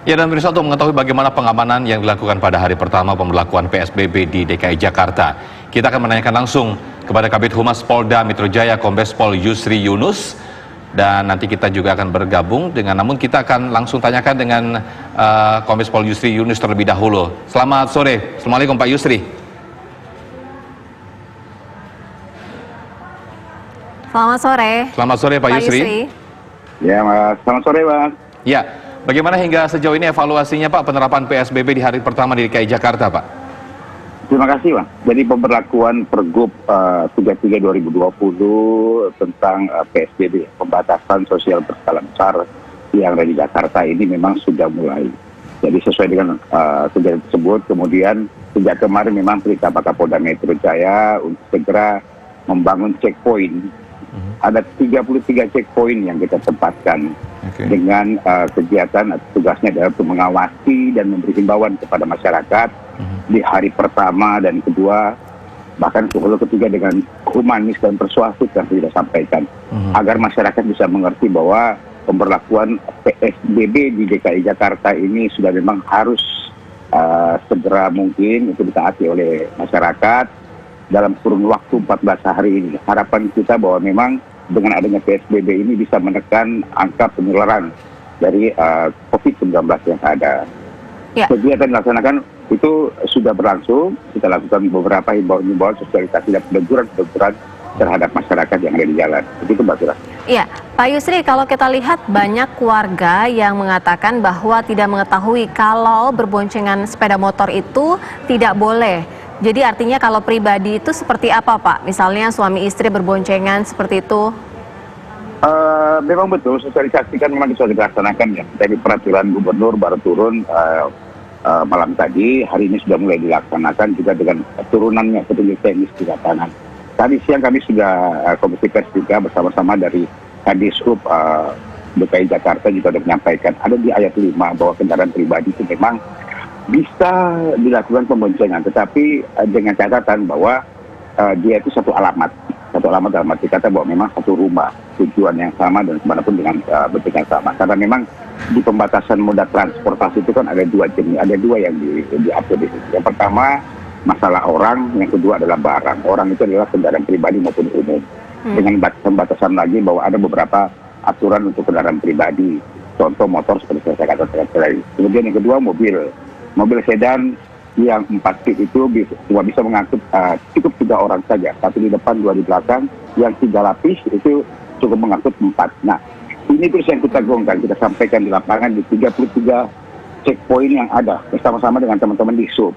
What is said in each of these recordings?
Ya, dan pemirsa, untuk mengetahui bagaimana pengamanan yang dilakukan pada hari pertama pemberlakuan PSBB di DKI Jakarta, kita akan menanyakan langsung kepada Kabid Humas Polda Metro Jaya, Kombes Pol Yusri Yunus, dan nanti kita juga akan bergabung dengan, namun kita akan langsung tanyakan dengan Kombes Pol Yusri Yunus terlebih dahulu. Selamat sore, Assalamualaikum Pak Yusri. Selamat sore. Selamat sore Pak Yusri. Ya, Mas. Selamat sore, Mas. Ya, bagaimana hingga sejauh ini evaluasinya Pak penerapan PSBB di hari pertama di DKI Jakarta, Pak? Terima kasih, Mas. Jadi pemberlakuan Pergub 33 2020 tentang PSBB, pembatasan sosial berskala besar yang ada di Jakarta ini memang sudah mulai. Jadi sesuai dengan kegiatan tersebut, kemudian sejak kemarin memang perintah Kapolda Metro Jaya untuk segera membangun checkpoint. Ada 33 checkpoint yang kita tempatkan dengan kegiatan atau tugasnya adalah untuk mengawasi dan memberi himbauan kepada masyarakat di hari pertama dan kedua, bahkan kalau ketiga dengan humanis dan persuasif yang kita sampaikan, agar masyarakat bisa mengerti bahwa pemberlakuan PSBB di DKI Jakarta ini sudah memang harus segera mungkin itu ditaati oleh masyarakat dalam kurun waktu 14 hari ini. Harapan kita bahwa memang dengan adanya PSBB ini bisa menekan angka penularan dari COVID-19 yang ada. Ya. Kegiatan dilaksanakan itu sudah berlangsung. Kita lakukan beberapa himbauan sosialisasi dan peneguran terhadap masyarakat yang ada di jalan. Begitu, Mbak Tira. Iya, Pak Yusri, kalau kita lihat banyak warga yang mengatakan bahwa tidak mengetahui kalau berboncengan sepeda motor itu tidak boleh. Jadi artinya kalau pribadi itu seperti apa, Pak? Misalnya suami istri berboncengan seperti itu? Memang betul, sosialisasi kan memang sudah dilaksanakan ya. Dari peraturan gubernur baru turun malam tadi, hari ini sudah mulai dilaksanakan juga dengan turunannya petunjuk teknis di lapangan. Tadi siang kami sudah komisi pers juga bersama-sama dari Kadishub DKI Jakarta juga sudah menyampaikan, ada di ayat 5 bahwa kendaraan pribadi itu memang bisa dilakukan pemboncengan, tetapi dengan catatan bahwa dia itu satu alamat dalam arti kata bahwa memang satu rumah, tujuan yang sama dan kemanapun dengan bentuk yang sama. Karena memang di pembatasan moda transportasi itu kan ada dua jenis, ada dua yang diatur di situ. Yang pertama masalah orang, yang kedua adalah barang. Orang itu adalah kendaraan pribadi maupun umum. Dengan pembatasan lagi bahwa ada beberapa aturan untuk kendaraan pribadi, contoh motor seperti saya katakan tadi. Kemudian yang kedua mobil sedan yang 4 seat itu cuma bisa mengangkut cukup 3 orang saja, 1 di depan, 2 di belakang, yang 3 lapis itu cukup mengangkut 4. Nah, ini terus yang kita gongkan, kita sampaikan di lapangan di 33 checkpoint yang ada bersama-sama dengan teman-teman di SUB.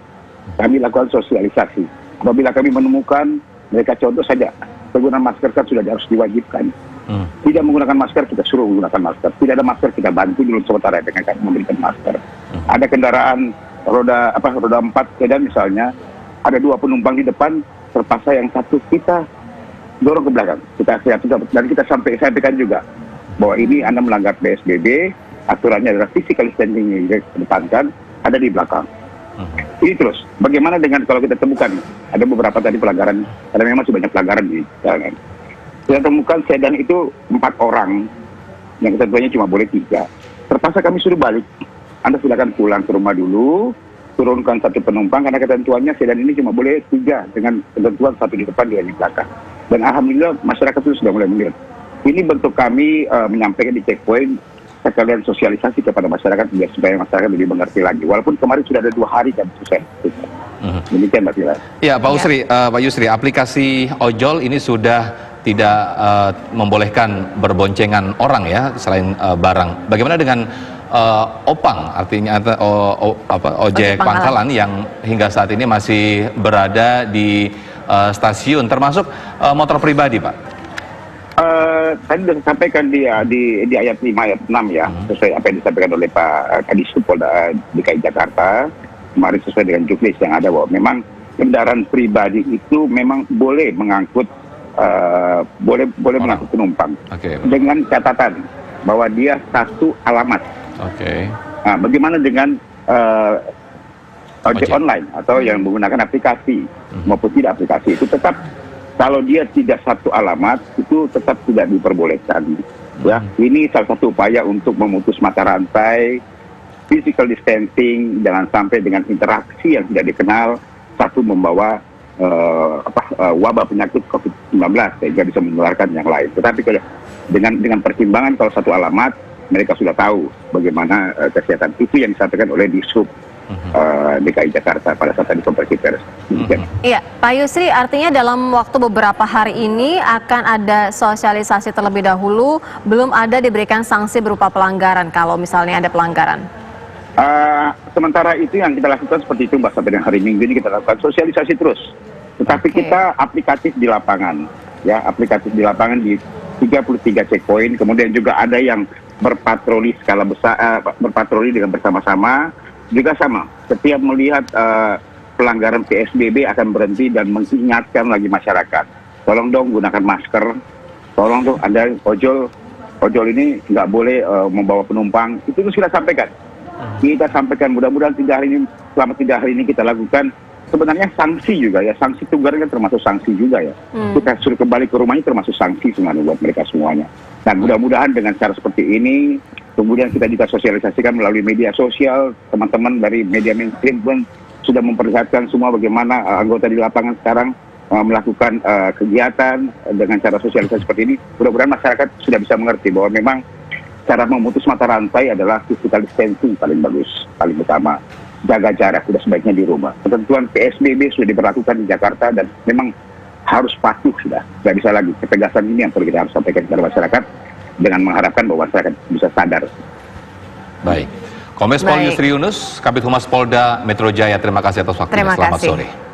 Kami lakukan sosialisasi. Apabila kami menemukan mereka, contoh saja, penggunaan masker kan sudah harus diwajibkan. Tidak menggunakan masker, kita suruh menggunakan masker. Tidak ada masker, kita bantu dulu sementara dengan memberikan masker. Ada kendaraan roda 4 sedan misalnya, ada 2 penumpang di depan, terpaksa yang satu kita dorong ke belakang. Dan kita sampaikan juga bahwa ini Anda melanggar PSBB, aturannya adalah physical standing yang dikedepankan, ada di belakang. Ini terus, bagaimana dengan kalau kita temukan, ada beberapa tadi pelanggaran, karena memang masih banyak pelanggaran di jalan. Kita temukan sedan itu 4 orang, yang ketentuannya cuma boleh 3. Terpaksa kami suruh balik. Anda silakan pulang ke rumah dulu, turunkan 1 penumpang, karena ketentuannya sedan ini cuma boleh 3, dengan ketentuan 1 di depan, 2 di belakang. Dan alhamdulillah masyarakat itu sudah mulai melihat. Ini bentuk kami menyampaikan di checkpoint, sekalian sosialisasi kepada masyarakat, supaya masyarakat lebih mengerti lagi. Walaupun kemarin sudah ada 2 hari kan selesai. Demikian, Mbak Tila. Ya, Pak Yusri, aplikasi ojol ini sudah tidak membolehkan berboncengan orang ya, selain barang. Bagaimana dengan opang, artinya ojek pangkalan yang hingga saat ini masih berada di stasiun, termasuk motor pribadi, Pak? Tadi sudah sampaikan di ayat 5, ayat 6 ya, sesuai apa yang disampaikan oleh Pak Kadishub Polda DKI Jakarta kemarin, sesuai dengan juknis yang ada bahwa memang kendaraan pribadi itu memang boleh mengangkut mengangkut penumpang, dengan catatan bahwa dia satu alamat. Nah, bagaimana dengan ojek online atau yang menggunakan aplikasi maupun tidak aplikasi, itu tetap kalau dia tidak satu alamat itu tetap tidak diperbolehkan. Ya, ini salah satu upaya untuk memutus mata rantai physical distancing, jangan sampai dengan interaksi yang tidak dikenal satu membawa wabah penyakit COVID-19 sehingga bisa menularkan yang lain. Tetapi kalau dengan pertimbangan kalau satu alamat mereka sudah tahu bagaimana kesehatan itu yang disampaikan oleh Dishub DKI Jakarta pada saat tadi konferensi pers. Iya, Pak Yusri, artinya dalam waktu beberapa hari ini akan ada sosialisasi terlebih dahulu, belum ada diberikan sanksi berupa pelanggaran kalau misalnya ada pelanggaran. Sementara itu yang kita lakukan seperti itu Mbak, sampai dengan hari Minggu ini kita lakukan sosialisasi terus. Tetapi kita aplikatif di lapangan, ya aplikatif di lapangan di 33 checkpoint. Kemudian juga ada yang berpatroli skala besar, berpatroli dengan bersama-sama. Juga sama, setiap melihat pelanggaran PSBB akan berhenti dan mengingatkan lagi masyarakat. Tolong dong gunakan masker. Tolong dong Anda ojol ini nggak boleh membawa penumpang. Itu sudah sampaikan. Kita sampaikan, mudah-mudahan selama 3 hari ini kita lakukan. Sebenarnya sanksi juga ya, sanksi tunggaran kan termasuk sanksi juga ya. Kita suruh kembali ke rumahnya termasuk sanksi sebenarnya buat mereka semuanya. Dan mudah-mudahan dengan cara seperti ini, kemudian kita juga sosialisasikan melalui media sosial, teman-teman dari media mainstream pun sudah memperlihatkan semua bagaimana anggota di lapangan sekarang melakukan kegiatan dengan cara sosialisasi seperti ini. Mudah-mudahan masyarakat sudah bisa mengerti bahwa memang cara memutus mata rantai adalah physical distancing paling bagus, paling utama. Jaga jarak, sudah sebaiknya di rumah. Ketentuan PSBB sudah diberlakukan di Jakarta dan memang harus patuh sudah. Tidak bisa lagi. Ketegasan ini yang perlu kita harus sampaikan kepada masyarakat dengan mengharapkan bahwa masyarakat bisa sadar. Baik. Kombes Pol Yusri Yunus, Kabid Humas Polda Metro Jaya, terima kasih atas waktunya. Selamat sore.